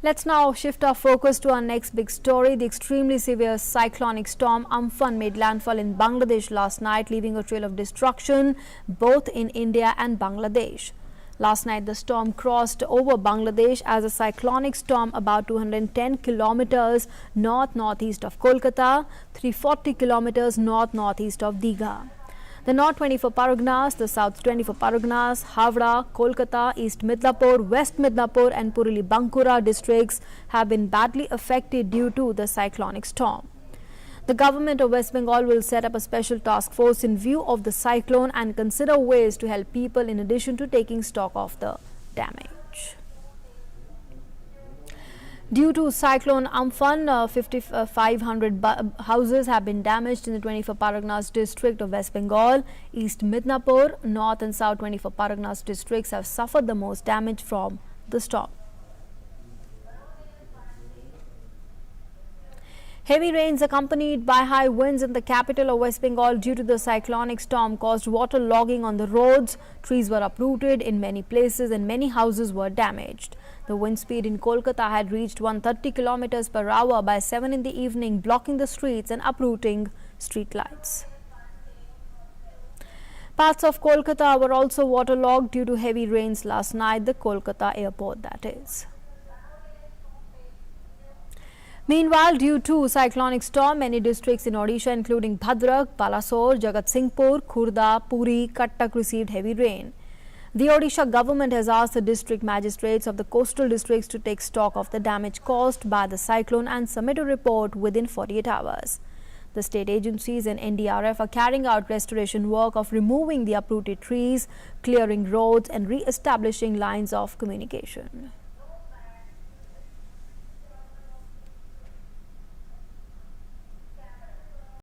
Let's now shift our focus to our next big story. The extremely severe cyclonic storm Amphan made landfall in Bangladesh last night, leaving a trail of destruction both in India and Bangladesh. Last night, the storm crossed over Bangladesh as a cyclonic storm about 210 kilometers north-northeast of Kolkata, 340 kilometers north-northeast of Digha. The North 24 Parganas, the South 24 Parganas, Havra, Kolkata, East Midnapore, West Midnapore and Puruli Bankura districts have been badly affected due to the cyclonic storm. The government of West Bengal will set up a special task force in view of the cyclone and consider ways to help people in addition to taking stock of the damage. Due to Cyclone Amphan, 5,500 houses have been damaged in the 24 Parganas district of West Bengal. East Midnapore, North and South 24 Parganas districts have suffered the most damage from the storm. Heavy rains accompanied by high winds in the capital of West Bengal due to the cyclonic storm caused waterlogging on the roads. Trees were uprooted in many places and many houses were damaged. The wind speed in Kolkata had reached 130 kilometers per hour by 7 in the evening, blocking the streets and uprooting street lights. Parts of Kolkata were also waterlogged due to heavy rains last night, the Kolkata airport that is. Meanwhile, due to cyclonic storm, many districts in Odisha including Bhadrak, Balasore, Jagatsinghpur, Khurda, Puri, Cuttack received heavy rain. The Odisha government has asked the district magistrates of the coastal districts to take stock of the damage caused by the cyclone and submit a report within 48 hours. The state agencies and NDRF are carrying out restoration work of removing the uprooted trees, clearing roads and re-establishing lines of communication.